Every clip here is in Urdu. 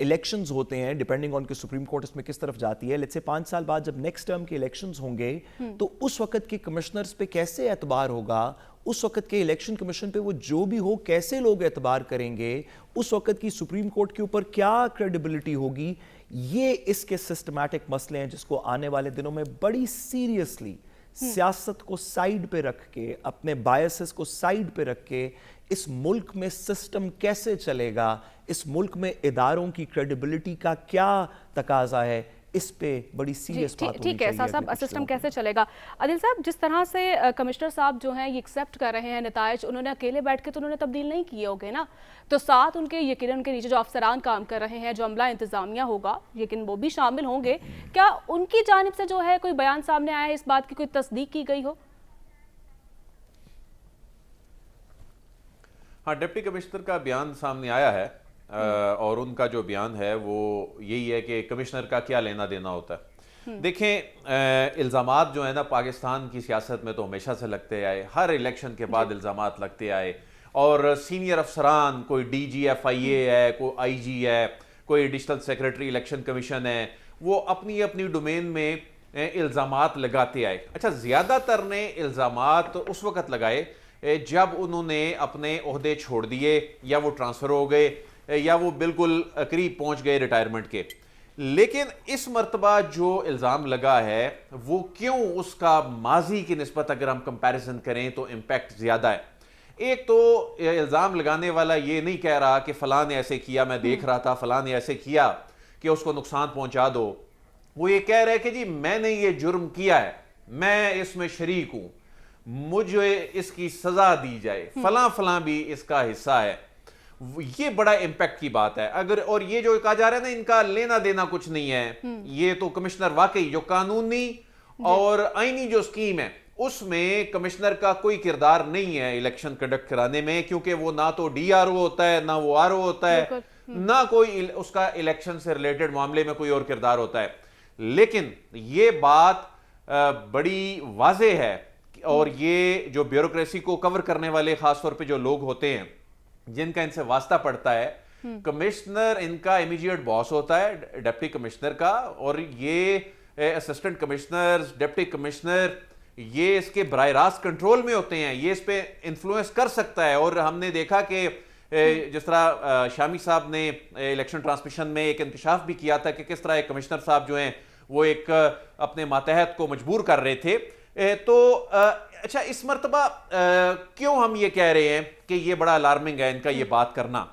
الیکشنز ہوتے ہیں ڈیپینڈنگ آن کہ سپریم کورٹ اس میں کس طرف جاتی ہے, لیٹس سے 5 سال بعد جب نیکسٹ ٹرم کے الیکشنز ہوں گے تو اس وقت کے کمشنرز پہ کیسے اعتبار ہوگا, اس وقت کے الیکشن کمیشن پہ وہ جو بھی ہو کیسے لوگ اعتبار کریں گے, اس وقت کی سپریم کورٹ کے اوپر کیا کریڈیبلٹی ہوگی, یہ اس کے سسٹمیٹک مسئلے ہیں جس کو آنے والے دنوں میں بڑی سیریسلی سیاست کو سائیڈ پہ رکھ کے, اپنے بائسز کو سائیڈ پہ رکھ کے اس ملک میں سسٹم کیسے چلے گا, اس ملک میں اداروں کی کریڈیبلٹی کا کیا تقاضا ہے, اس پہ بڑی سیریس بات ہونی چاہیے. ٹھیک ہے صاحب, سسٹم کیسے چلے گا. عادل صاحب, جس طرح سے کمشنر صاحب جو ہیں یہ ایکسیپٹ کر رہے ہیں نتائج, انہوں نے اکیلے بیٹھ کے تو انہوں نے تبدیل نہیں کیے ہوگے نا, تو ساتھ ان کے یقیناً ان کے نیچے جو افسران کام کر رہے ہیں, جو عملہ انتظامیہ ہوگا, لیکن وہ بھی شامل ہوں گے. کیا ان کی جانب سے جو ہے کوئی بیان سامنے آیا ہے, اس بات کی کوئی تصدیق کی گئی ہو؟ ہاں, ڈپٹی کمشنر کا بیان سامنے آیا ہے, اور ان کا جو بیان ہے وہ یہی ہے کہ کمشنر کا کیا لینا دینا ہوتا ہے. دیکھیں, الزامات جو ہیں نا پاکستان کی سیاست میں تو ہمیشہ سے لگتے آئے, ہر الیکشن کے بعد الزامات لگتے آئے, اور سینئر افسران, کوئی ڈی جی ایف آئی اے ہے, کوئی آئی جی ہے, کوئی ایڈیشنل سیکریٹری الیکشن کمیشن ہے, وہ اپنی اپنی ڈومین میں الزامات لگاتے آئے. اچھا, زیادہ تر نے الزامات اس وقت لگائے جب انہوں نے اپنے عہدے چھوڑ دیے, یا وہ ٹرانسفر ہو گئے, یا وہ بالکل قریب پہنچ گئے ریٹائرمنٹ کے. لیکن اس مرتبہ جو الزام لگا ہے وہ کیوں, اس کا ماضی کی نسبت اگر ہم کمپیریزن کریں تو امپیکٹ زیادہ ہے. ایک تو الزام لگانے والا یہ نہیں کہہ رہا کہ فلاں نے ایسے کیا, میں دیکھ رہا تھا, فلاں نے ایسے کیا کہ اس کو نقصان پہنچا دو. وہ یہ کہہ رہے کہ جی میں نے یہ جرم کیا ہے, میں اس میں شریک ہوں, مجھے اس کی سزا دی جائے, فلاں فلاں بھی اس کا حصہ ہے. یہ بڑا امپیکٹ کی بات ہے. اگر, اور یہ جو کہا جا رہا ہے نا ان کا لینا دینا کچھ نہیں ہے, یہ تو کمشنر واقعی جو قانونی اور آئینی جو اسکیم ہے اس میں کمشنر کا کوئی کردار نہیں ہے الیکشن کنڈکٹ کرانے میں, کیونکہ وہ نہ تو ڈی آر او ہوتا ہے, نہ وہ آر او ہوتا ہے, نہ کوئی اس کا الیکشن سے ریلیٹڈ معاملے میں کوئی اور کردار ہوتا ہے. لیکن یہ بات بڑی واضح ہے, اور یہ جو بیوروکریسی کو کور کرنے والے خاص طور پہ جو لوگ ہوتے ہیں جن کا ان سے واسطہ پڑتا ہے, کمشنر ان کا امیجیٹ باس ہوتا ہے ڈپٹی کمشنر کا, اور یہ اسسٹنٹ کمشنر, ڈپٹی کمشنر, یہ اس کے براہ راست کنٹرول میں ہوتے ہیں, یہ اس پہ انفلوئنس کر سکتا ہے. اور ہم نے دیکھا کہ جس طرح شامی صاحب نے الیکشن ٹرانسمیشن میں ایک انکشاف بھی کیا تھا کہ کس طرح ایک کمشنر صاحب جو ہیں وہ ایک اپنے ماتحت کو مجبور کر رہے تھے. تو اچھا, اس مرتبہ کیوں ہم یہ کہہ رہے ہیں کہ یہ بڑا الارمنگ ہے ان کا یہ بات کرنا.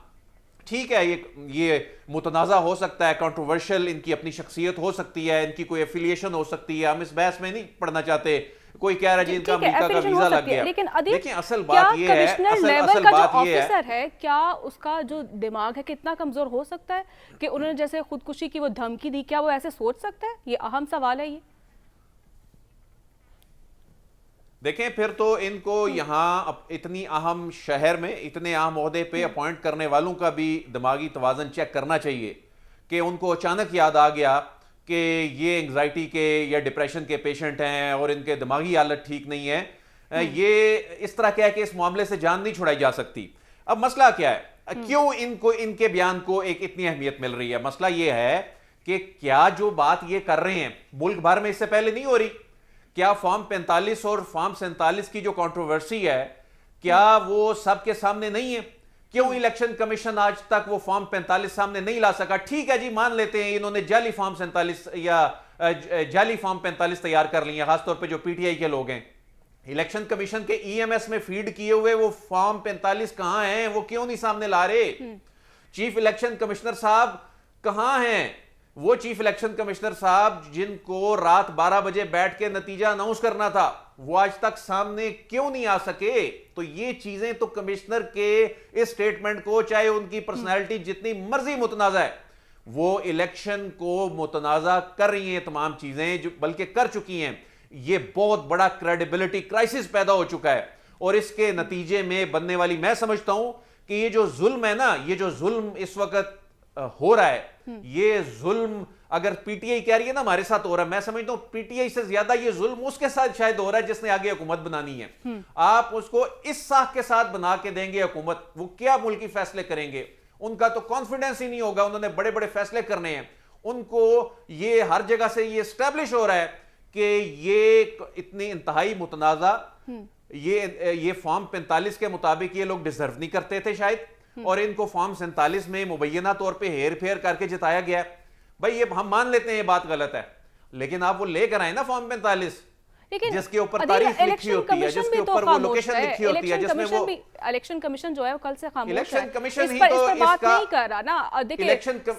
ٹھیک ہے, یہ متنازع ہو سکتا ہے, کنٹروورشل ان کی اپنی شخصیت ہو سکتی ہے, ان کی کوئی ایفیلیشن ہو سکتی ہے, ہم اس بحث میں نہیں پڑھنا چاہتے. کوئی کہہ رہا ہے جی ان کا امریکہ کا ویزا لگ گیا. لیکن اصل بات یہ ہے, اصل بات یہ ہے کیا اس کا جو دماغ ہے کتنا کمزور ہو سکتا ہے کہ انہوں نے جیسے خودکشی کی وہ دھمکی دی, کیا وہ ایسے سوچ سکتا ہے؟ یہ اہم سوال ہے. یہ دیکھیں, پھر تو ان کو یہاں اتنی اہم شہر میں اتنے اہم عہدے پہ اپوائنٹ کرنے والوں کا بھی دماغی توازن چیک کرنا چاہیے کہ ان کو اچانک یاد آ گیا کہ یہ انگزائٹی کے یا ڈپریشن کے پیشنٹ ہیں اور ان کے دماغی حالت ٹھیک نہیں ہے. یہ اس طرح کیا ہے کہ اس معاملے سے جان نہیں چھڑائی جا سکتی. اب مسئلہ کیا ہے, کیوں ان کے بیان کو ایک اتنی اہمیت مل رہی ہے؟ مسئلہ یہ ہے کہ کیا جو بات یہ کر رہے ہیں ملک بھر میں اس سے پہلے نہیں ہو رہی؟ کیا فارم 45 اور فارم 47 کی جو کنٹروورسی ہے کیا وہ سب کے سامنے نہیں ہے؟ کیوں الیکشن کمیشن آج تک وہ فارم 45 سامنے نہیں لا سکا؟ ٹھیک ہے جی, مان لیتے ہیں انہوں نے جعلی فارم 47 یا جعلی فارم 45 تیار کر لی ہیں, خاص طور پہ جو پی ٹی آئی کے لوگ ہیں. الیکشن کمیشن کے ای ایم ایس میں فیڈ کیے ہوئے وہ فارم 45 کہاں ہیں؟ وہ کیوں نہیں سامنے لا رہے؟ چیف الیکشن کمشنر صاحب کہاں ہیں؟ وہ چیف الیکشن کمشنر صاحب جن کو رات 12 بجے بیٹھ کے نتیجہ اناؤنس کرنا تھا, وہ آج تک سامنے کیوں نہیں آ سکے؟ تو یہ چیزیں تو کمشنر کے اس سٹیٹمنٹ کو, چاہے ان کی پرسنالٹی جتنی مرضی متنازع ہے, وہ الیکشن کو متنازع کر رہی ہیں تمام چیزیں, جو بلکہ کر چکی ہیں. یہ بہت بڑا کریڈیبلٹی کرائسس پیدا ہو چکا ہے, اور اس کے نتیجے میں بننے والی, میں سمجھتا ہوں کہ یہ جو ظلم ہے نا, یہ جو ظلم اس وقت ہو رہا ہے, یہ ظلم اگر پی ٹی آئی کہہ رہی ہے نا ہمارے ساتھ ہو رہا ہے, میں سمجھتا ہوں پی ٹی آئی سے زیادہ یہ ظلم اس کے ساتھ شاید ہو رہا ہے جس نے آگے حکومت بنانی ہے. آپ اس کو اس ساکھ کے ساتھ بنا کے دیں گے حکومت, وہ کیا ملکی فیصلے کریں گے؟ ان کا تو کانفیڈنس ہی نہیں ہوگا, انہوں نے بڑے بڑے فیصلے کرنے ہیں, ان کو یہ ہر جگہ سے یہ اسٹیبلش ہو رہا ہے کہ یہ اتنی انتہائی متنازع, یہ فارم 45 کے مطابق یہ لوگ ڈیزرو نہیں کرتے تھے شاید, اور ان کو فارم 47 میں مبینہ طور پہ ہیر پھیر کر کے جتایا گیا ہے. بھائی یہ ہم مان لیتے ہیں یہ بات غلط ہے, لیکن آپ وہ لے کر آئیں نا فارم 45 جس کے اوپر تاریخ لکھی ہوتی ہے, جس کے اوپر وہ لوکیشن لکھی ہوتی ہے, جس میں وہ الیکشن کمیشن جو ہے وہ کل سے خاموش ہے, الیکشن کمیشن ہی اس تو پر اس بات کا نہیں کر رہا نا. دیکھیں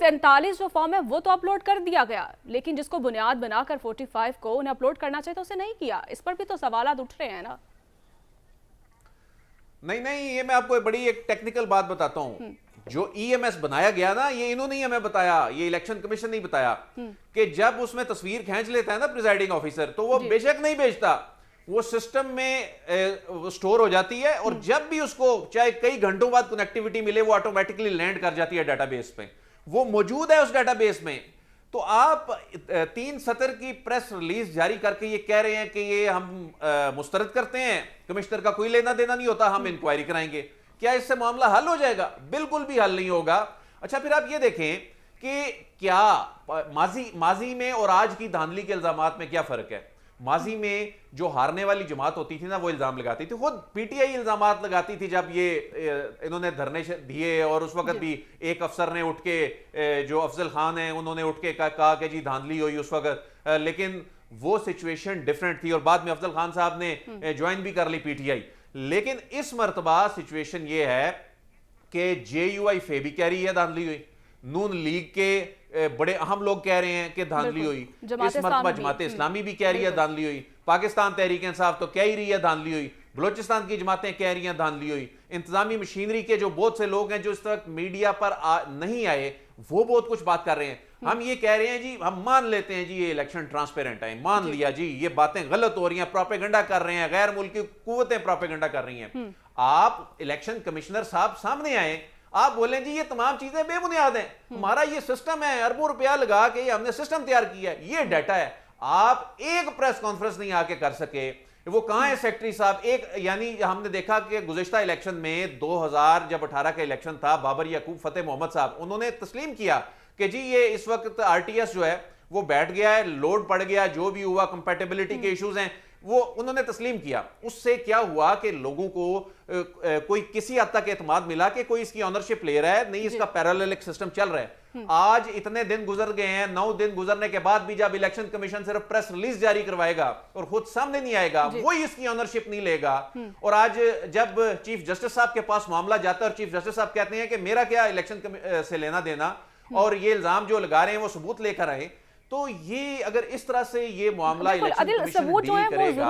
47 جو فارم ہے وہ تو اپلوڈ کر دیا گیا, لیکن جس کو بنیاد بنا کر 45 کو انہیں اپلوڈ کرنا چاہیے تو اسے نہیں کیا. اس پر بھی تو سوالات اٹھ رہے ہیں نا. نہیں, یہ میں آپ کو بڑی ایک ٹیکنیکل بات بتاتا ہوں. جو ای ایم ایس بنایا گیا نا, یہ انہوں نے ہی ہمیں بتایا, یہ الیکشن کمیشن نہیں بتایا, کہ جب اس میں تصویر کھینچ لیتا ہے نا پریزائڈنگ آفیسر, تو وہ بے شک نہیں بھیجتا, وہ سسٹم میں سٹور ہو جاتی ہے, اور جب بھی اس کو چاہے کئی گھنٹوں بعد کنیکٹیوٹی ملے وہ آٹومیٹکلی لینڈ کر جاتی ہے ڈیٹا بیس پہ, وہ موجود ہے اس ڈیٹا بیس میں. تو آپ 3 سطر کی پریس ریلیز جاری کر کے یہ کہہ رہے ہیں کہ یہ ہم مسترد کرتے ہیں, کمشنر کا کوئی لینا دینا نہیں ہوتا, ہم انکوائری کرائیں گے. کیا اس سے معاملہ حل ہو جائے گا؟ بالکل بھی حل نہیں ہوگا. اچھا پھر آپ یہ دیکھیں کہ کیا ماضی میں اور آج کی دھاندلی کے الزامات میں کیا فرق ہے. ماضی میں جو ہارنے والی جماعت ہوتی تھی نا وہ الزام لگاتی تھی, خود پی ٹی آئی الزامات لگاتی تھی جب یہ انہوں نے دھرنے دیے, اور اس وقت بھی ایک افسر نے اٹھ کے, جو افضل خان ہیں, انہوں نے اٹھ کے کہا کہ جی دھاندلی ہوئی اس وقت, لیکن وہ سچویشن ڈیفرنٹ تھی, اور بعد میں افضل خان صاحب نے جوائن بھی کر لی پی ٹی آئی. لیکن اس مرتبہ سچویشن یہ ہے کہ جے یو آئی فے بھی کہہ رہی ہے دھاندلی ہوئی, نون لیگ کے بڑے اہم لوگ کہہ رہے ہیں کہ دھاندلی ہوئی, اس مرتبہ جماعت اسلامی بھی کہہ رہی ہے دھاندلی ہوئی, پاکستان تحریک انصاف تو کہہ ہی رہی ہے دھاندلی ہوئی, بلوچستان کی جماعتیں کہہ رہی ہیں دھاندلی ہوئی, انتظامی مشینری کے جو بہت سے لوگ ہیں جو اس وقت میڈیا پر نہیں آئے وہ بہت کچھ بات کر رہے ہیں. ہم یہ کہہ رہے ہیں جی ہم مان لیتے ہیں جی یہ الیکشن ٹرانسپیرنٹ ہے, مان لیا جی یہ باتیں غلط ہو رہی ہیں, پروپیگنڈا کر رہے ہیں, غیر ملکی قوتیں پروپیگنڈا کر رہی ہیں. آپ الیکشن کمشنر صاحب سامنے آئیں, آپ بولیں جی یہ تمام چیزیں بے بنیاد ہیں, ہمارا یہ سسٹم ہے, اربوں روپیہ لگا کے یہ ہم نے سسٹم تیار کیا ہے, یہ ڈیٹا ہے. آپ ایک پریس کانفرنس نہیں آ کے کر سکے, وہ کہاں ہے سیکٹری صاحب؟ ایک یعنی ہم نے دیکھا کہ گزشتہ الیکشن میں 2018 کا الیکشن تھا, بابر یعقوب فتح محمد صاحب انہوں نے تسلیم کیا کہ جی یہ اس وقت آر ٹی ایس جو ہے وہ بیٹھ گیا ہے, لوڈ پڑ گیا, جو بھی ہوا کمپیٹیبلٹی کے ایشوز ہیں وہ انہوں نے تسلیم کیا. اس سے کیا ہوا کہ لوگوں کو کوئی کسی حد تک اعتماد ملا کہ کوئی اس کی آنرشپ لے رہا ہے, نہیں اس کا پیرالل ایک سسٹم چل رہا ہے. آج اتنے دن گزر گئے ہیں, 9 دن گزرنے کے بعد بھی جب الیکشن کمیشن صرف پریس ریلیز جاری کروائے گا اور خود سامنے نہیں آئے گا, وہی اس کی آنرشپ نہیں لے گا. اور آج جب چیف جسٹس صاحب کے پاس معاملہ جاتا ہے اور چیف جسٹس صاحب کہتے ہیں کہ میرا کیا الیکشن سے لینا دینا, اور یہ الزام جو لگا رہے ہیں وہ ثبوت لے کر آئے, تو یہ اگر اس طرح سے یہ معاملہ الیکشن کمیشن ڈیل کرے گا,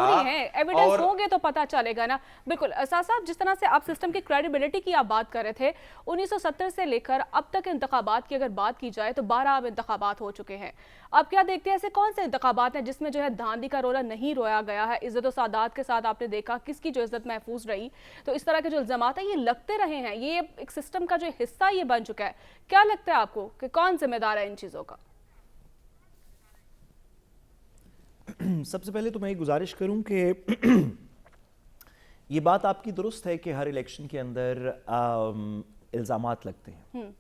ایویڈنس ہوں گے تو پتہ چلے گا نا. بالکل اساس صاحب, جس طرح سے آپ سسٹم کی کریڈیبلٹی کی آپ بات کر رہے تھے, 1970 سے لے کر اب تک انتخابات کی اگر بات کی جائے تو 12 اب انتخابات ہو چکے ہیں. آپ کیا دیکھتے ہیں ایسے کون سے انتخابات ہیں جس میں جو ہے دھاندلی کا رولہ نہیں رویا گیا ہے, عزت و سعادت کے ساتھ آپ نے دیکھا کس کی جو عزت محفوظ رہی؟ تو اس طرح کے جو الزامات ہیں یہ لگتے رہے ہیں, یہ ایک سسٹم کا جو حصہ یہ بن چکا ہے. کیا لگتا ہے آپ کو کہ کون ذمہ دار ہے ان چیزوں کا؟ سب سے پہلے تو میں یہ گزارش کروں کہ یہ بات آپ کی درست ہے کہ ہر الیکشن کے اندر الزامات لگتے ہیں,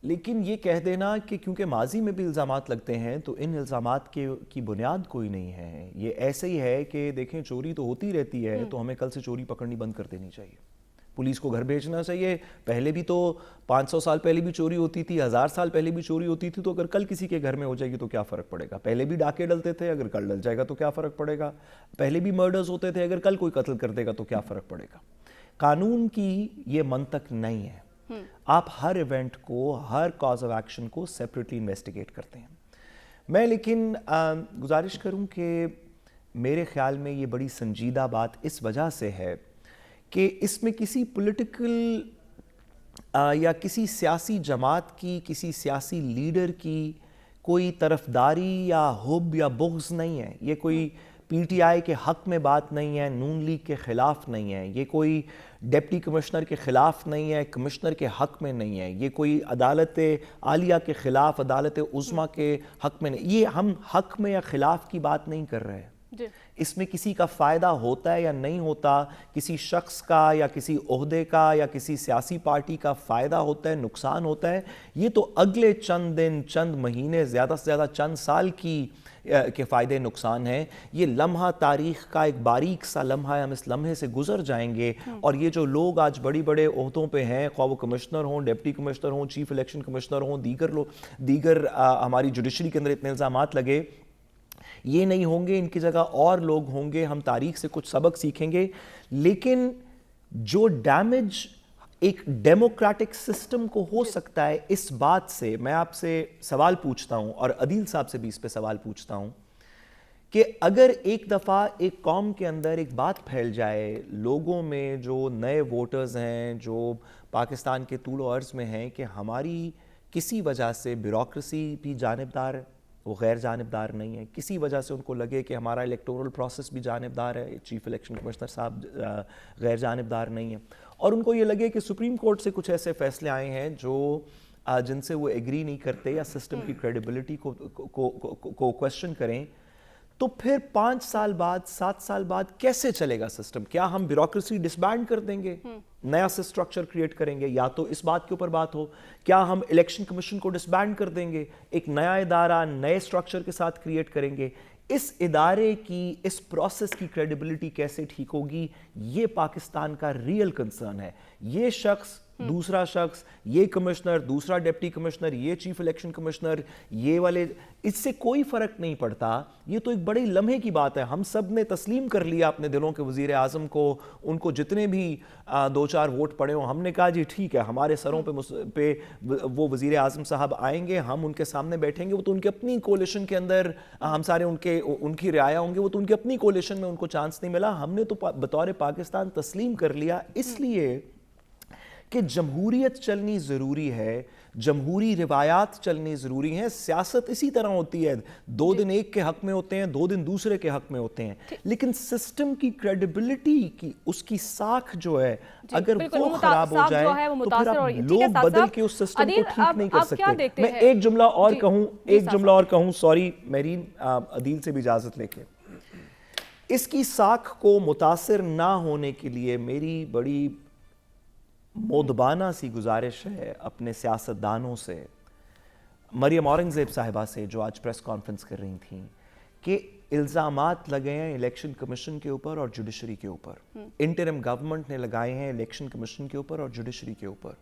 لیکن یہ کہہ دینا کہ کیونکہ ماضی میں بھی الزامات لگتے ہیں تو ان الزامات کی بنیاد کوئی نہیں ہے. یہ ایسے ہی ہے کہ دیکھیں چوری تو ہوتی رہتی ہے, تو ہمیں کل سے چوری پکڑنی بند کر دینی چاہیے, پولیس کو گھر بھیجنا چاہیے. پہلے بھی تو 500 سال پہلے بھی چوری ہوتی تھی, 1000 سال پہلے بھی چوری ہوتی تھی, تو اگر کل کسی کے گھر میں ہو جائے گی تو کیا فرق پڑے گا؟ پہلے بھی ڈاکے ڈلتے تھے, اگر کل ڈل جائے گا تو کیا فرق پڑے گا؟ پہلے بھی مرڈرز ہوتے تھے, اگر کل کوئی قتل کر دے گا تو کیا فرق پڑے گا؟ قانون کی یہ منطق نہیں ہے. آپ ہر ایونٹ کو, ہر کاز آف ایکشن کو سیپریٹلی انویسٹیگیٹ کرتے ہیں. میں لیکن گزارش کروں کہ میرے خیال میں یہ بڑی سنجیدہ بات اس وجہ سے ہے کہ اس میں کسی پولیٹیکل یا کسی سیاسی جماعت کی, کسی سیاسی لیڈر کی کوئی طرفداری یا حب یا بغض نہیں ہے. یہ کوئی پی ٹی آئی کے حق میں بات نہیں ہے, نون لیگ کے خلاف نہیں ہے, یہ کوئی ڈپٹی کمشنر کے خلاف نہیں ہے, کمشنر کے حق میں نہیں ہے, یہ کوئی عدالت عالیہ کے خلاف, عدالت عظمیٰ کے حق میں نہیں. یہ ہم حق میں یا خلاف کی بات نہیں کر رہے. اس میں کسی کا فائدہ ہوتا ہے یا نہیں ہوتا, کسی شخص کا یا کسی عہدے کا یا کسی سیاسی پارٹی کا فائدہ ہوتا ہے, نقصان ہوتا ہے, یہ تو اگلے چند دن, چند مہینے, زیادہ سے زیادہ چند سال کے فائدے نقصان ہیں. یہ لمحہ تاریخ کا ایک باریک سا لمحہ ہے, ہم اس لمحے سے گزر جائیں گے. اور یہ جو لوگ آج بڑی بڑے عہدوں پہ ہیں, خواہ وہ کمشنر ہوں, ڈپٹی کمشنر ہوں, چیف الیکشن کمشنر ہوں, دیگر ہماری جوڈیشری کے اندر اتنے الزامات لگے, یہ نہیں ہوں گے, ان کی جگہ اور لوگ ہوں گے. ہم تاریخ سے کچھ سبق سیکھیں گے, لیکن جو ڈیمیج ایک ڈیموکریٹک سسٹم کو ہو سکتا ہے اس بات سے, میں آپ سے سوال پوچھتا ہوں اور عدیل صاحب سے بھی اس پہ سوال پوچھتا ہوں کہ اگر ایک دفعہ ایک قوم کے اندر ایک بات پھیل جائے, لوگوں میں جو نئے ووٹرز ہیں جو پاکستان کے طول و عرض میں ہیں, کہ ہماری کسی وجہ سے بیوروکریسی بھی جانبدار ہے, وہ غیر جانبدار نہیں ہے, کسی وجہ سے ان کو لگے کہ ہمارا الیکٹورل پروسیس بھی جانبدار ہے, چیف الیکشن کمشنر صاحب غیر جانبدار نہیں ہے, اور ان کو یہ لگے کہ سپریم کورٹ سے کچھ ایسے فیصلے آئے ہیں جو جن سے وہ ایگری نہیں کرتے یا سسٹم کی کریڈیبلٹی کو کویسچن کریں, تو پھر 5 سال بعد, 7 سال بعد کیسے چلے گا سسٹم؟ کیا ہم بیوروکریسی ڈسبینڈ کر دیں گے, نیا سے اسٹرکچر کریٹ کریں گے؟ یا تو اس بات کے اوپر بات ہو, کیا ہم الیکشن کمیشن کو ڈسبینڈ کر دیں گے, ایک نیا ادارہ نئے اسٹرکچر کے ساتھ کریٹ کریں گے؟ اس ادارے کی, اس پروسیس کی کریڈیبلٹی کیسے ٹھیک ہوگی؟ یہ پاکستان کا ریئل کنسرن ہے. یہ شخص, دوسرا شخص, یہ کمشنر, دوسرا ڈپٹی کمشنر, یہ چیف الیکشن کمشنر, یہ والے, اس سے کوئی فرق نہیں پڑتا. یہ تو ایک بڑے لمحے کی بات ہے. ہم سب نے تسلیم کر لیا اپنے دلوں کے وزیر اعظم کو, ان کو جتنے بھی 2-4 ووٹ پڑے ہوں, ہم نے کہا جی ٹھیک ہے, ہمارے سروں پہ وہ وزیر اعظم صاحب آئیں گے, ہم ان کے سامنے بیٹھیں گے. وہ تو ان کے اپنی کولیشن کے اندر, ہم سارے ان کی رعایا ہوں گے, وہ تو ان کی اپنی کولیشن میں ان کو چانس نہیں ملا. ہم نے تو بطور پاکستان تسلیم کر لیا, اس لیے کہ جمہوریت چلنی ضروری ہے, جمہوری روایات چلنی ضروری ہیں. سیاست اسی طرح ہوتی ہے, 2 دن ایک کے حق میں ہوتے ہیں, 2 دن دوسرے کے حق میں ہوتے ہیں, لیکن سسٹم کی کریڈیبلٹی کی, اس کی ساکھ جو ہے, اگر وہ خراب ہو جائے تو پھر آپ لوگ بدل کے اس سسٹم کو ٹھیک نہیں کر سکتے. میں ایک جملہ اور کہوں, سوری میرین, عدیل سے بھی اجازت لے کے, اس کی ساکھ کو متاثر نہ ہونے کے لیے میری بڑی مودبانہ سی گزارش ہے اپنے سیاستدانوں سے, مریم اورنگزیب صاحبہ سے جو آج پریس کانفرنس کر رہی تھیں, کہ الزامات لگے ہیں الیکشن کمیشن کے اوپر اور جوڈیشری کے اوپر, انٹرم گورنمنٹ نے لگائے ہیں الیکشن کمیشن کے اوپر اور جوڈیشری کے اوپر.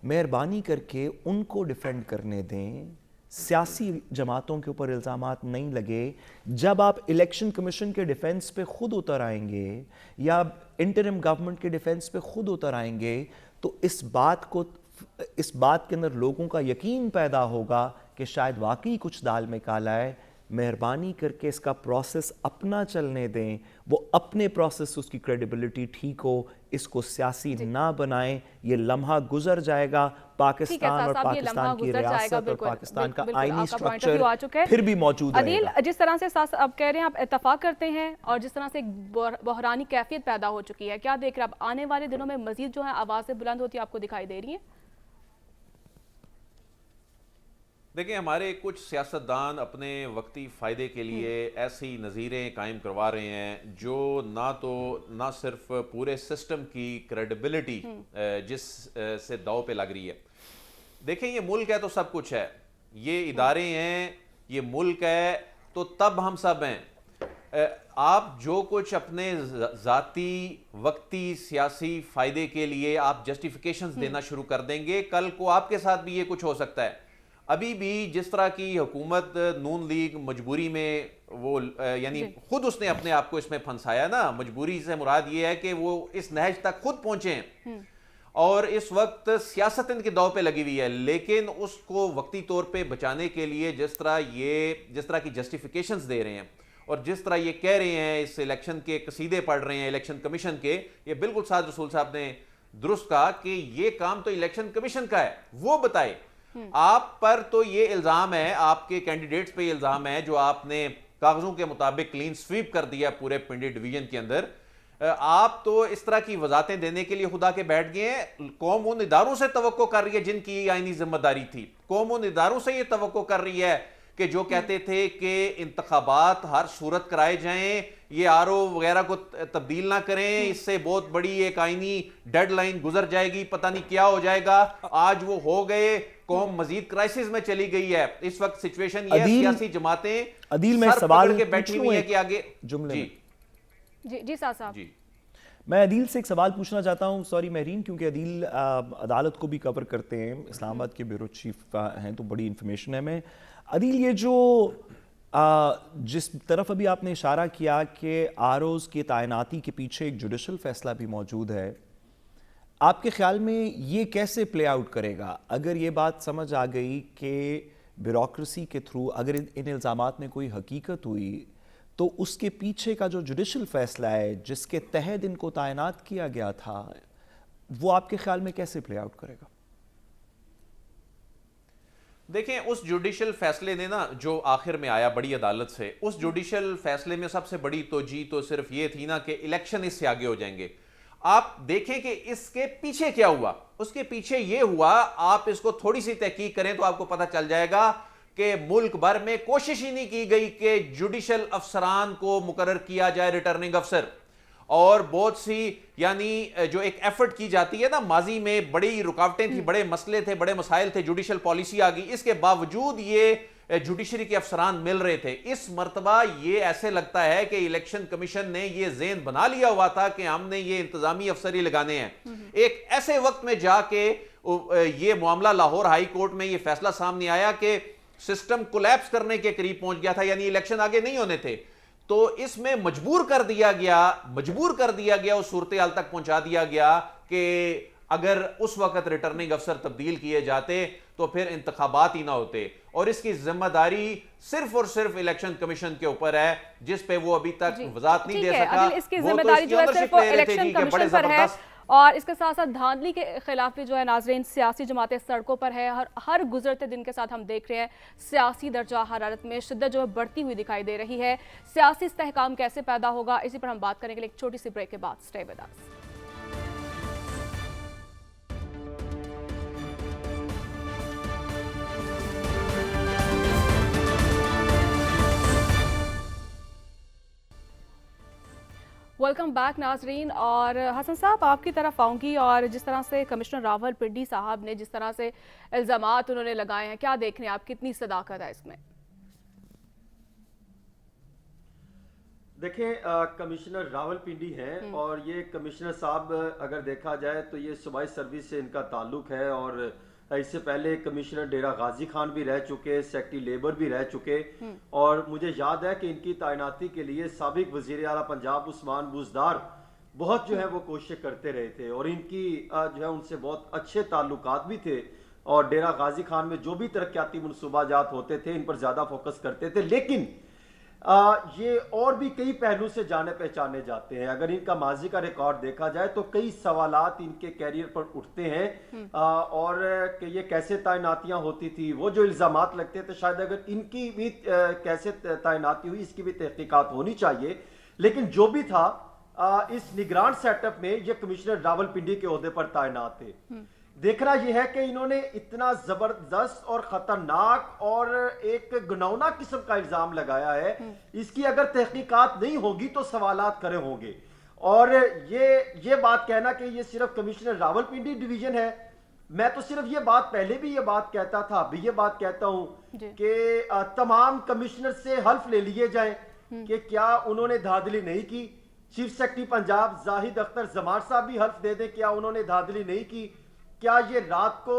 مہربانی کر کے ان کو ڈیفینڈ کرنے دیں, سیاسی جماعتوں کے اوپر الزامات نہیں لگے. جب آپ الیکشن کمیشن کے ڈیفینس پہ خود اتر آئیں گے یا انٹرم گورنمنٹ کے ڈیفینس پہ خود اتر آئیں گے, تو اس بات کے اندر لوگوں کا یقین پیدا ہوگا کہ شاید واقعی کچھ دال میں کالا ہے. مہربانی کر کے اس کا پروسیس اپنا چلنے دیں, وہ اپنے پروسیس اس کی کریڈیبلٹی ٹھیک ہو, اس کو سیاسی نہ بنائیں. یہ لمحہ گزر جائے گا, پاکستان اور پاکستان کی ریاست اور پاکستان کا آئینی سٹرکچر پھر بھی موجود رہے گا. عدیل, جس طرح سے آپ کہہ رہے ہیں, آپ اتفاق کرتے ہیں, اور جس طرح سے ایک بحرانی کیفیت پیدا ہو چکی ہے, کیا دیکھ رہے ہیں آپ آنے والے دنوں میں مزید جو ہے آوازیں بلند ہوتی آپ کو دکھائی دے رہی ہیں؟ دیکھیں, ہمارے کچھ سیاستدان اپنے وقتی فائدے کے لیے ایسی نظیریں قائم کروا رہے ہیں جو نہ صرف پورے سسٹم کی کریڈیبلٹی جس سے داؤ پہ لگ رہی ہے. دیکھیں, یہ ملک ہے تو سب کچھ ہے, یہ ادارے ہیں, یہ ملک ہے, تو تب ہم سب ہیں. آپ جو کچھ اپنے ذاتی وقتی سیاسی فائدے کے لیے آپ جسٹیفیکیشنز دینا شروع کر دیں گے, کل کو آپ کے ساتھ بھی یہ کچھ ہو سکتا ہے. ابھی بھی جس طرح کی حکومت نون لیگ مجبوری میں وہ یعنی خود اس نے اپنے آپ کو اس میں پھنسایا نا, مجبوری سے مراد یہ ہے کہ وہ اس نہج تک خود پہنچے ہیں اور اس وقت سیاست ان کے داؤ پہ لگی ہوئی ہے. لیکن اس کو وقتی طور پہ بچانے کے لیے جس طرح کی جسٹیفیکیشنز دے رہے ہیں اور جس طرح یہ کہہ رہے ہیں, اس الیکشن کے قصیدے پڑھ رہے ہیں الیکشن کمیشن کے, یہ بالکل سعد رسول صاحب نے درست کہا کہ یہ کام تو الیکشن کمیشن کا ہے, وہ بتائے. آپ پر تو یہ الزام ہے, آپ کے کینڈیڈیٹس پہ یہ الزام ہے جو آپ نے کاغذوں کے مطابق کلین سویپ کر دیا پورے پنڈی ڈویژن کے اندر. آپ تو اس طرح کی وضاحتیں دینے کے لیے خدا کے بیٹھ گئے ہیں. قوم ان اداروں سے توقع کر رہی ہے جن کی آئینی ذمہ داری تھی. قوم ان اداروں سے یہ توقع کر رہی ہے کہ جو کہتے تھے کہ انتخابات ہر صورت کرائے جائیں, یہ آر او وغیرہ کو تبدیل نہ کریں, اس سے بہت بڑی ایک آئینی ڈیڈ لائن گزر جائے گی, پتہ نہیں کیا ہو جائے گا. آج وہ ہو گئے, قوم مزید کرائسس میں چلی گئی ہے. اس وقت سچویشن یہ ہے, سیاسی جماعتیں عدیل میں سر سوال پکڑ کے بیٹھی ہوئی ہیں کہ آگے جملے جی صاحب. میں عدیل سے ایک سوال پوچھنا چاہتا ہوں, سوری مہرین, کیونکہ عدیل عدالت کو بھی کور کرتے ہیں, اسلام آباد کے بیورو چیف ہیں, تو بڑی انفارمیشن ہے. میں عدیل, یہ جو جس طرف ابھی آپ نے اشارہ کیا کہ آر اوز کی تعیناتی کے پیچھے ایک جوڈیشل فیصلہ بھی موجود ہے, آپ کے خیال میں یہ کیسے پلے آؤٹ کرے گا؟ اگر یہ بات سمجھ آ گئی کہ بیوروکریسی کے تھرو اگر ان الزامات میں کوئی حقیقت ہوئی, تو اس کے پیچھے کا جو جوڈیشل فیصلہ ہے جس کے تحت ان کو تعینات کیا گیا تھا, وہ آپ کے خیال میں کیسے پلے آؤٹ کرے گا؟ دیکھیں, اس جوڈیشل فیصلے نے نا جو آخر میں آیا بڑی عدالت سے, اس جوڈیشل فیصلے میں سب سے بڑی توجہ تو صرف یہ تھی نا کہ الیکشن اس سے آگے ہو جائیں گے. آپ دیکھیں کہ اس کے پیچھے کیا ہوا. اس کے پیچھے یہ ہوا, آپ اس کو تھوڑی سی تحقیق کریں تو آپ کو پتہ چل جائے گا کہ ملک بھر میں کوشش ہی نہیں کی گئی کہ جوڈیشل افسران کو مقرر کیا جائے ریٹرننگ افسر, اور بہت سی یعنی جو ایک ایفرٹ کی جاتی ہے نا, ماضی میں بڑی رکاوٹیں تھیں, بڑے مسئلے تھے, بڑے مسائل تھے, جوڈیشل پالیسی آ گئی, اس کے باوجود یہ جوڈیشری کے افسران مل رہے تھے. اس مرتبہ یہ ایسے لگتا ہے کہ الیکشن کمیشن نے یہ ذہن بنا لیا ہوا تھا کہ ہم نے یہ انتظامی افسر ہی لگانے ہیں. ایک ایسے وقت میں جا کے یہ معاملہ لاہور ہائی کورٹ میں یہ فیصلہ سامنے آیا کہ سسٹم کولیپس کرنے کے قریب پہنچ گیا تھا, یعنی الیکشن آگے نہیں ہونے تھے. تو اس میں مجبور کر دیا گیا اس صورتحال تک پہنچا دیا گیا کہ اگر اس وقت ریٹرننگ افسر تبدیل کیے جاتے تو پھر انتخابات ہی نہ ہوتے, اور اس کی ذمہ داری صرف اور صرف الیکشن کمیشن کے اوپر ہے, جس پہ وہ ابھی تک وضاحت نہیں دے سکا. اس کی ذمہ داری جو ہے صرف الیکشن کمیشن پر ہے, اور اس کے ساتھ ساتھ دھاندلی کے خلاف بھی جو ہے ناظرین سیاسی جماعتیں سڑکوں پر ہے. ہر گزرتے دن کے ساتھ ہم دیکھ رہے ہیں سیاسی درجہ حرارت میں شدت جو ہے بڑھتی ہوئی دکھائی دے رہی ہے. سیاسی استحکام کیسے پیدا ہوگا, اسی پر ہم بات کریں گے, ایک چھوٹی سی بریک کے بعد. Stay with us. Welcome back ناظرین. اور حسن صاحب, آپ کی طرف آؤں گی, اور جس طرح سے کمشنر راول پنڈی صاحب نے جس طرح سے الزامات انہوں نے لگائے ہیں, کیا دیکھ رہے ہیں آپ, کتنی صداقت ہے اس میں؟ دیکھیں, کمشنر راول پنڈی ہیں, اور یہ کمشنر صاحب اگر دیکھا جائے تو یہ صوبائی سروس سے ان کا تعلق ہے, اور اس سے پہلے کمشنر ڈیرہ غازی خان بھی رہ چکے, سیکٹری لیبر بھی رہ چکے, اور مجھے یاد ہے کہ ان کی تعیناتی کے لیے سابق وزیر اعلیٰ پنجاب عثمان بوزدار بہت جو ہے وہ کوشش کرتے رہے تھے, اور ان کی جو ہے ان سے بہت اچھے تعلقات بھی تھے, اور ڈیرہ غازی خان میں جو بھی ترقیاتی منصوبہ جات ہوتے تھے ان پر زیادہ فوکس کرتے تھے. لیکن یہ اور بھی کئی پہلو سے جانے پہچانے جاتے ہیں. اگر ان کا ماضی کا ریکارڈ دیکھا جائے تو کئی سوالات ان کے کیریئر پر اٹھتے ہیں, اور کہ یہ کیسے تعیناتیاں ہوتی تھی, وہ جو الزامات لگتے تھے, شاید اگر ان کی بھی کیسے تعیناتی ہوئی اس کی بھی تحقیقات ہونی چاہیے. لیکن جو بھی تھا, اس نگران سیٹ اپ میں یہ کمشنر راول پنڈی کے عہدے پر تعینات تھے. دیکھنا یہ ہے کہ انہوں نے اتنا زبردست اور خطرناک اور ایک گناؤنا قسم کا الزام لگایا ہے, اس کی اگر تحقیقات نہیں ہوگی تو سوالات کھڑے ہوں گے. اور یہ بات کہنا کہ یہ صرف کمشنر راول پنڈی ڈویژن ہے, میں تو صرف یہ بات پہلے بھی یہ بات کہتا تھا, ابھی یہ بات کہتا ہوں کہ تمام کمشنر سے حلف لے لیے جائیں کہ کیا انہوں نے دھاندلی نہیں کی. چیف سیکرٹری پنجاب زاہد اختر زمار صاحب بھی حلف دے دیں کیا انہوں نے دھاندلی نہیں کی. کیا یہ رات کو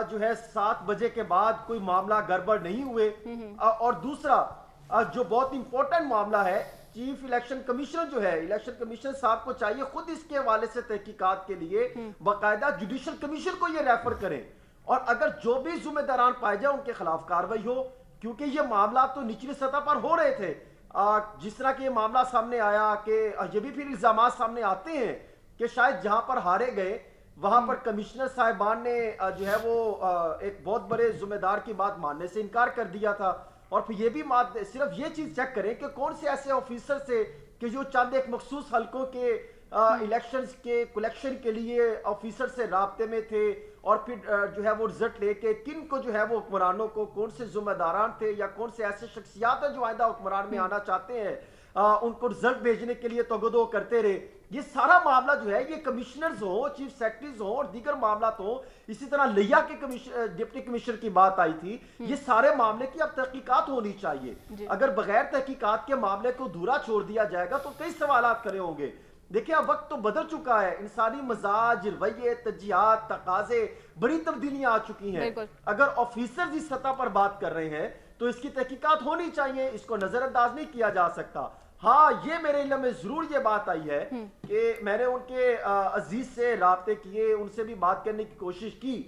جو ہے 7 بجے کے بعد کوئی معاملہ گڑبڑ نہیں ہوئے. اور دوسرا جو بہت امپورٹنٹ معاملہ ہے, چیف الیکشن کمیشنر جو ہے, الیکشن کمیشنر صاحب کو چاہیے خود اس کے حوالے سے تحقیقات کے لیے باقاعدہ جوڈیشل کمیشن کو یہ ریفر کریں, اور اگر جو بھی ذمہ داران پائے جائیں ان کے خلاف کارروائی ہو, کیونکہ یہ معاملات تو نچلی سطح پر ہو رہے تھے. جس طرح کہ یہ معاملہ سامنے آیا کہ یہ بھی پھر الزامات سامنے آتے ہیں کہ شاید جہاں پر ہارے گئے وہاں پر کمشنر صاحبان نے جو ہے وہ ایک بہت بڑے ذمہ دار کی بات ماننے سے انکار کر دیا تھا. اور پھر یہ بھی صرف یہ چیز چیک کریں کہ کون سے ایسے آفیسر سے کہ جو چند ایک مخصوص حلقوں کے الیکشنز کے کلیکشن کے لیے آفیسر سے رابطے میں تھے اور پھر جو ہے وہ رزلٹ لے کے کن کو جو ہے وہ حکمرانوں کو کون سے ذمہ داران تھے یا کون سے ایسے شخصیات ہیں جو آئندہ حکمران میں آنا چاہتے ہیں ان کو رزلٹ بھیجنے کے لیے توگدو کرتے رہے. یہ سارا معاملہ جو ہے یہ کمشنرز ہوں, چیف سیکرٹریز ہوں اور دیگر معاملات ہوں, اسی طرح لیا کے ڈپٹی کمشنر کی بات آئی تھی, یہ سارے معاملے کی اب تحقیقات ہونی چاہیے. اگر بغیر تحقیقات کے معاملے کو دھورا چھوڑ دیا جائے گا تو کئی سوالات کھڑے ہوں گے. دیکھیں اب وقت تو بدل چکا ہے, انسانی مزاج, رویے, ترجیحات, تقاضے, بڑی تبدیلیاں آ چکی ہیں. اگر آفیسرز اس سطح پر بات کر رہے ہیں تو اس کی تحقیقات ہونی چاہیے, اس کو نظر انداز نہیں کیا جا سکتا. ہاں یہ میرے علم میں ضرور یہ بات آئی ہے کہ میں نے ان کے عزیز سے رابطے کیے, ان سے بھی بات کرنے کی کوشش کی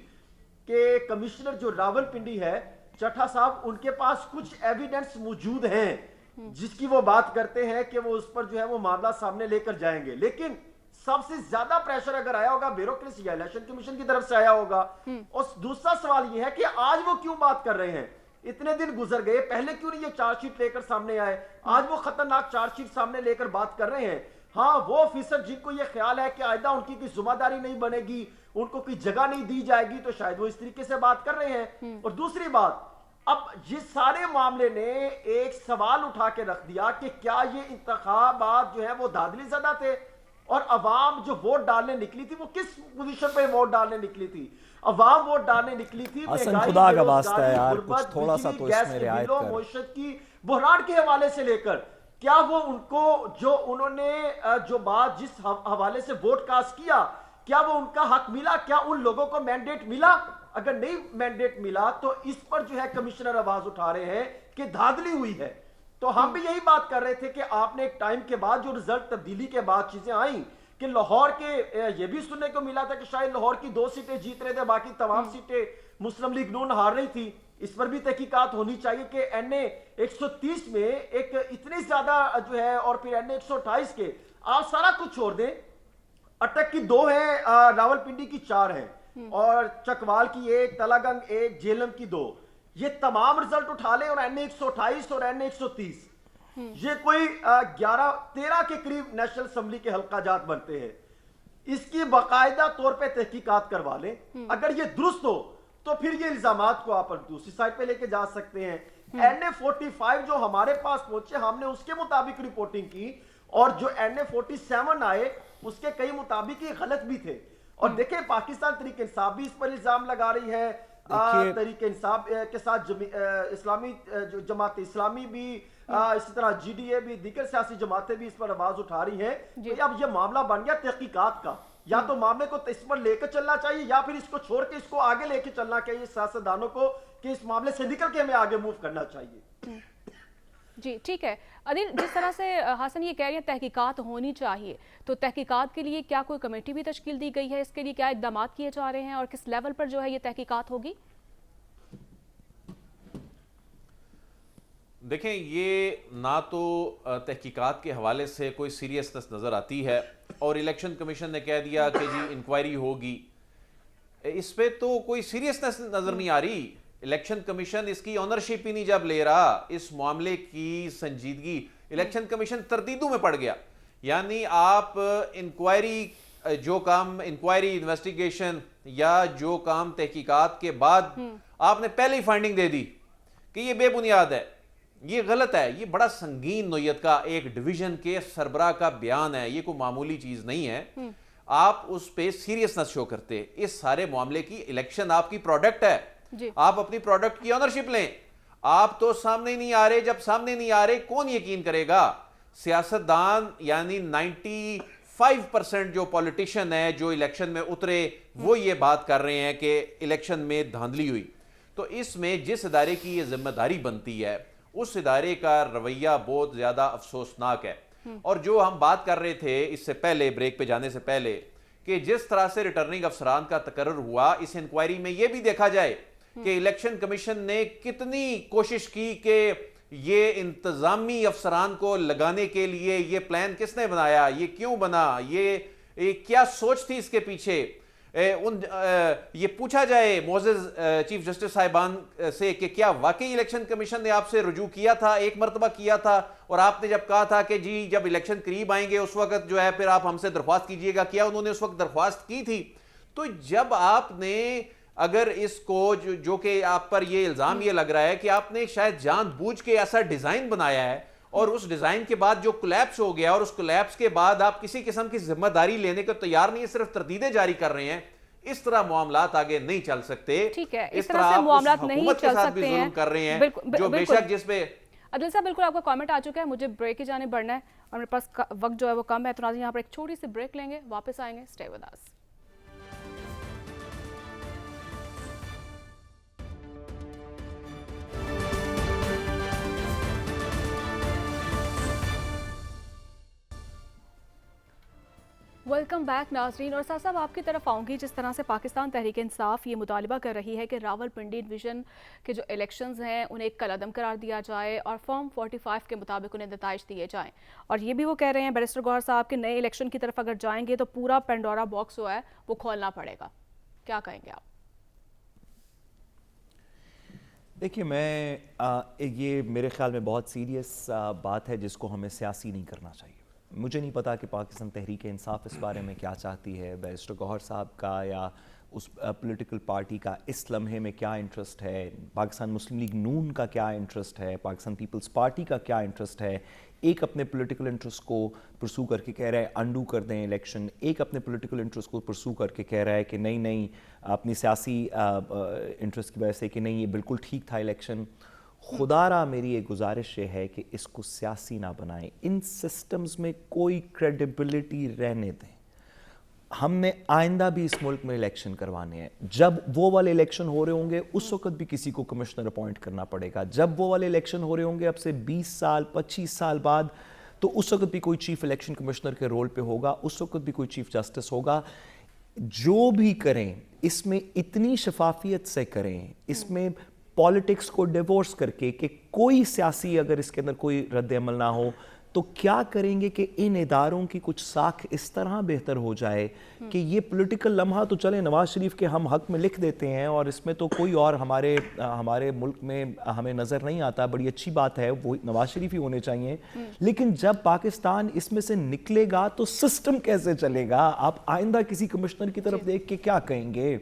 کہ کمشنر جو راول پنڈی ہے چٹھا صاحب, ان کے پاس کچھ ایویڈنس موجود ہیں جس کی وہ بات کرتے ہیں کہ وہ اس پر جو ہے وہ معاملہ سامنے لے کر جائیں گے. لیکن سب سے زیادہ پریشر اگر آیا ہوگا بیوروکریسی یا الیکشن کمیشن کی طرف سے آیا ہوگا. اور دوسرا سوال یہ ہے کہ آج وہ کیوں بات کر رہے ہیں, اتنے دن گزر گئے, پہلے کیوں نہیں یہ چارج شیٹ لے کر سامنے آئے, آج وہ خطرناک چارج شیٹ سامنے لے کر بات کر رہے ہیں. ہاں وہ آفیسر جن کو یہ خیال ہے کہ آئندہ ان کی کوئی ذمہ داری نہیں بنے گی, ان کو کوئی جگہ نہیں دی جائے گی, تو شاید وہ اس طریقے سے بات کر رہے ہیں. اور دوسری بات, اب یہ سارے معاملے نے ایک سوال اٹھا کے رکھ دیا کہ کیا یہ انتخابات جو ہے وہ دھاندلی زدہ تھے, اور عوام جو ووٹ ڈالنے نکلی تھی وہ کس پوزیشن پہ ووٹ ڈالنے نکلی تھی. عوام ووٹ ڈالنے نکلی تھی حسن خدا کا واسطہ ہے یار کچھ تھوڑا سا تو اس میں رعایت کر. معیشت کی بحران کے حوالے سے لے کر کیا وہ ان کو جو انہوں نے جو بات جس حوالے سے ووٹ کاسٹ کیا, کیا وہ ان کا حق ملا, کیا ان لوگوں کو مینڈیٹ ملا؟ اگر نہیں مینڈیٹ ملا تو اس پر جو ہے کمشنر آواز اٹھا رہے ہیں کہ دھاندلی ہوئی ہے. تو ہم بھی یہی بات کر رہے تھے کہ آپ نے ایک ٹائم کے بعد جو رزلٹ تبدیلی کے بعد چیزیں آئیں کہ لاہور کے یہ بھی سننے کو ملا تھا کہ شاید لاہور کی 2 سیٹیں جیت رہے تھے, باقی تمام سیٹیں مسلم لیگ نون ہار رہی تھی. اس پر بھی تحقیقات ہونی چاہیے کہ این اے 130 میں ایک اتنی زیادہ جو ہے اور پھر این اے 128 کے, آپ سارا کچھ چھوڑ دیں, اٹک کی 2 ہیں, راول پنڈی کی 4 ہیں, اور چکوال کی 1, تلا گنگ 1, جیلم کی 2, یہ تمام رزلٹ اٹھا لیں اور این اے 128 اور این اے 130, یہ کوئی 11-13 کے قریب نیشنل اسمبلی کے حلقہ جات بنتے ہیں. اس کی باقاعدہ طور پہ تحقیقات کروا لیں. اگر یہ درست ہو تو پھر یہ الزامات کو آپ دوسری سائڈ پہ لے کے جا سکتے ہیں. این اے 45 جو ہمارے پاس پہنچے, ہم نے اس کے مطابق رپورٹنگ کی, اور جو این اے 47 آئے اس کے کئی مطابق یہ غلط بھی تھے. اور دیکھیں پاکستان تحریک انصاف بھی اس پر الزام لگا رہی ہے, تحریک انصاف کے ساتھ اسلامی جماعت اسلامی بھی, اسی طرح جی ڈی اے بھی, دیگر سیاسی جماعتیں بھی اس پر آواز اٹھا رہی ہیں. تو اب یہ معاملہ بن گیا تحقیقات کا, یا تو معاملے کو اس پر لے کر چلنا چاہیے یا پھر اس کو چھوڑ کے اس کو آگے لے کے چلنا چاہیے سیاستدانوں کو کہ اس معاملے سے نکل کے ہمیں آگے موو کرنا چاہیے. جی ٹھیک ہے عدیل, جس طرح سے حسن یہ کہہ رہے ہیں تحقیقات ہونی چاہیے, تو تحقیقات کے لیے کیا کوئی کمیٹی بھی تشکیل دی گئی ہے, اس کے لیے کیا اقدامات کیے جا رہے ہیں اور کس لیول پر جو ہے یہ تحقیقات ہوگی؟ دیکھیں یہ نہ تو تحقیقات کے حوالے سے کوئی سیریسنس نظر آتی ہے, اور الیکشن کمیشن نے کہہ دیا کہ جی انکوائری ہوگی, اس پہ تو کوئی سیریسنس نظر نہیں آ رہی. الیکشن کمیشن اس کی اونرشپ ہی نہیں جب لے رہا, اس معاملے کی سنجیدگی, الیکشن کمیشن تردیدوں میں پڑ گیا. یعنی آپ انکوائری جو کام انکوائری انویسٹیگیشن یا جو کام تحقیقات کے بعد آپ نے پہلے ہی فائنڈنگ دے دی کہ یہ بے بنیاد ہے, یہ غلط ہے. یہ بڑا سنگین نوعیت کا ایک ڈویژن کے سربراہ کا بیان ہے, یہ کوئی معمولی چیز نہیں ہے. آپ اس پہ سیریسنس شو کرتے. اس سارے معاملے کی الیکشن آپ کی پروڈکٹ ہے, آپ اپنی پروڈکٹ کی اونرشپ لیں. آپ تو سامنے نہیں آ رہے, جب سامنے نہیں آ رہے کون یقین کرے گا؟ سیاستدان یعنی 95% جو پولیٹیشن ہے جو الیکشن میں اترے وہ یہ بات کر رہے ہیں کہ الیکشن میں دھاندلی ہوئی. تو اس میں جس ادارے کی یہ ذمہ داری بنتی ہے اس ادارے کا رویہ بہت زیادہ افسوسناک ہے. اور جو ہم بات کر رہے تھے اس سے پہلے, بریک پہ جانے سے پہلے, کہ جس طرح سے ریٹرننگ افسران کا تقرر ہوا, اس انکوائری میں یہ بھی دیکھا جائے کہ الیکشن کمیشن نے کتنی کوشش کی کہ یہ انتظامی افسران کو لگانے کے لیے یہ پلان کس نے بنایا, یہ کیوں بنا, یہ کیا سوچ تھی اس کے پیچھے. یہ پوچھا جائے معزز چیف جسٹس صاحبان سے کہ کیا واقعی الیکشن کمیشن نے آپ سے رجوع کیا تھا، ایک مرتبہ کیا تھا، اور آپ نے جب کہا تھا کہ جی جب الیکشن قریب آئیں گے اس وقت جو ہے پھر آپ ہم سے درخواست کیجئے گا، کیا انہوں نے اس وقت درخواست کی تھی؟ تو جب آپ نے اگر اس کو جو کہ آپ پر یہ الزام یہ لگ رہا ہے کہ آپ نے شاید جان بوجھ کے ایسا ڈیزائن بنایا ہے اور اس ڈیزائن کے بعد جو کولیپس ہو گیا اور اس کولیپس کے بعد آپ کسی قسم کی ذمہ داری لینے کو تیار نہیں، صرف تردیدیں جاری کر رہے ہیں، اس طرح معاملات آگے نہیں چل سکتے۔ ٹھیک ہے، اس طرح سے معاملات نہیں چل سکتے ہیں، ظلم کر رہے ہیں جو بے شک جس پہ عدل صاحب بالکل آپ کا کامنٹ آ چکا ہے، مجھے بریک کی جانب بڑھنا ہے اور میرے پاس وقت جو ہے وہ کم ہے، تو ناظرین یہاں پر ایک چھوٹی سی بریک لیں گے، واپس آئیں گے، stay with us. Welcome back ناظرین، اور صاحب آپ کی طرف آؤں گی۔ جس طرح سے پاکستان تحریک انصاف یہ مطالبہ کر رہی ہے کہ راول پنڈی ڈویژن کے جو الیکشنز ہیں انہیں ایک کالعدم قرار دیا جائے اور فارم 45 کے مطابق انہیں نتائج دیے جائیں، اور یہ بھی وہ کہہ رہے ہیں بیرسٹر گوہر صاحب کہ نئے الیکشن کی طرف اگر جائیں گے تو پورا پینڈورا باکس جو ہے وہ کھولنا پڑے گا، کیا کہیں گے آپ؟ دیکھیے یہ میرے خیال میں بہت سیریس بات ہے جس کو ہمیں سیاسی نہیں کرنا چاہیے۔ مجھے نہیں پتا کہ پاکستان تحریک انصاف اس بارے میں کیا چاہتی ہے، بیرسٹر گوہر صاحب کا یا اس پولیٹیکل پارٹی کا اس لمحے میں کیا انٹرسٹ ہے، پاکستان مسلم لیگ نون کا کیا انٹرسٹ ہے، پاکستان پیپلز پارٹی کا کیا انٹرسٹ ہے۔ ایک اپنے پولیٹیکل انٹرسٹ کو پرسو کر کے کہہ رہا ہے انڈو کر دیں الیکشن، ایک اپنے پولیٹیکل انٹرسٹ کو پرسو کر کے کہہ رہا ہے کہ نہیں اپنی سیاسی انٹرسٹ کی وجہ سے کہ نہیں یہ بالکل ٹھیک تھا الیکشن۔ خدا را میری ایک گزارش یہ ہے کہ اس کو سیاسی نہ بنائیں، ان سسٹمز میں کوئی کریڈیبلٹی رہنے دیں۔ ہم نے آئندہ بھی اس ملک میں الیکشن کروانے ہیں، جب وہ والے الیکشن ہو رہے ہوں گے اس وقت بھی کسی کو کمشنر اپوائنٹ کرنا پڑے گا، جب وہ والے الیکشن ہو رہے ہوں گے اب سے 20 سال 25 سال بعد تو اس وقت بھی کوئی چیف الیکشن کمشنر کے رول پہ ہوگا، اس وقت بھی کوئی چیف جسٹس ہوگا۔ جو بھی کریں اس میں اتنی شفافیت سے کریں، اس میں پالیٹکس کو ڈیورس کر کے کہ کوئی سیاسی اگر اس کے اندر کوئی رد عمل نہ ہو تو کیا کریں گے کہ ان اداروں کی کچھ ساکھ اس طرح بہتر ہو جائے کہ یہ پولیٹیکل لمحہ تو چلے نواز شریف کے ہم حق میں لکھ دیتے ہیں اور اس میں تو کوئی اور ہمارے ملک میں ہمیں نظر نہیں آتا، بڑی اچھی بات ہے، وہ نواز شریف ہی ہونے چاہیے، لیکن جب پاکستان اس میں سے نکلے گا تو سسٹم کیسے چلے گا؟ آپ آئندہ کسی کمشنر کی طرف دیکھ کے کیا کہیں گے؟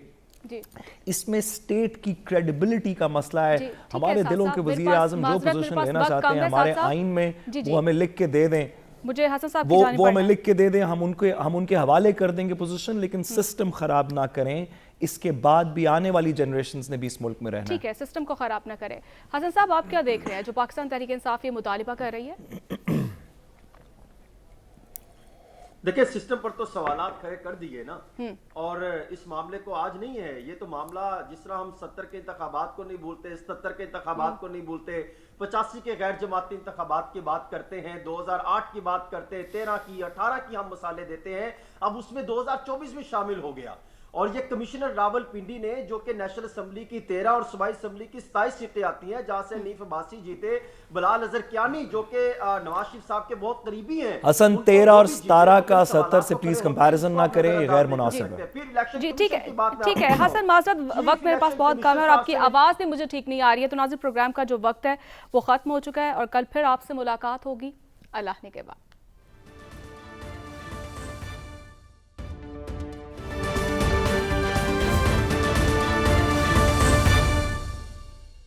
اس میں اسٹیٹ کی کریڈیبلٹی کا مسئلہ ہے۔ ہمارے دلوں کے وزیر اعظم جو پوزیشن لینا چاہتے ہیں ہمارے آئین میں وہ ہمیں لکھ کے دے دیں، مجھے حسن صاحب وہ ہمیں لکھ کے دے دیں، ہم ان کے حوالے کر دیں گے پوزیشن، لیکن سسٹم خراب نہ کریں۔ اس کے بعد بھی آنے والی جنریشنز نے بھی اس ملک میں رہنا ہے۔ ٹھیک ہے، سسٹم کو خراب نہ کریں۔ حسن صاحب آپ کیا دیکھ رہے ہیں جو پاکستان تحریک انصاف یہ مطالبہ کر رہی ہے؟ دیکھیں سسٹم پر تو سوالات کھڑے کر دیے نا، اور اس معاملے کو آج نہیں ہے، یہ تو معاملہ جس طرح ہم 70 کے انتخابات کو نہیں بھولتے، 77 کے انتخابات کو نہیں بھولتے، 85 کے غیر جماعتی انتخابات کی بات کرتے ہیں، 2008 کی بات کرتے ہیں، 13 کی 18 کی ہم مثالیں دیتے ہیں، اب اس میں 2024 میں شامل ہو گیا۔ اور یہ کمشنر راول پنڈی نے جو کہ نیشنل اسمبلی کی 13 اور صوبائی اسمبلی کی 27 سیٹیں آتی ہیں جہاں سے حنیف عباسی جیتے، بلال اظہر کیانی جو کہ نواز شریف صاحب کے بہت قریبی ہیں، حسن 13 اور 17 کا 70 سے پلیز کمپیریزن نہ کریں، یہ غیر مناسب ہے۔ جی ٹھیک ہے حسن، معذرت وقت میرے پاس بہت کم ہے اور آپ کی آواز بھی مجھے ٹھیک نہیں آ رہی ہے، تو ناظرین پروگرام کا جو وقت ہے وہ ختم ہو چکا ہے اور کل پھر آپ سے ملاقات ہوگی، اللہ نے کے بعد۔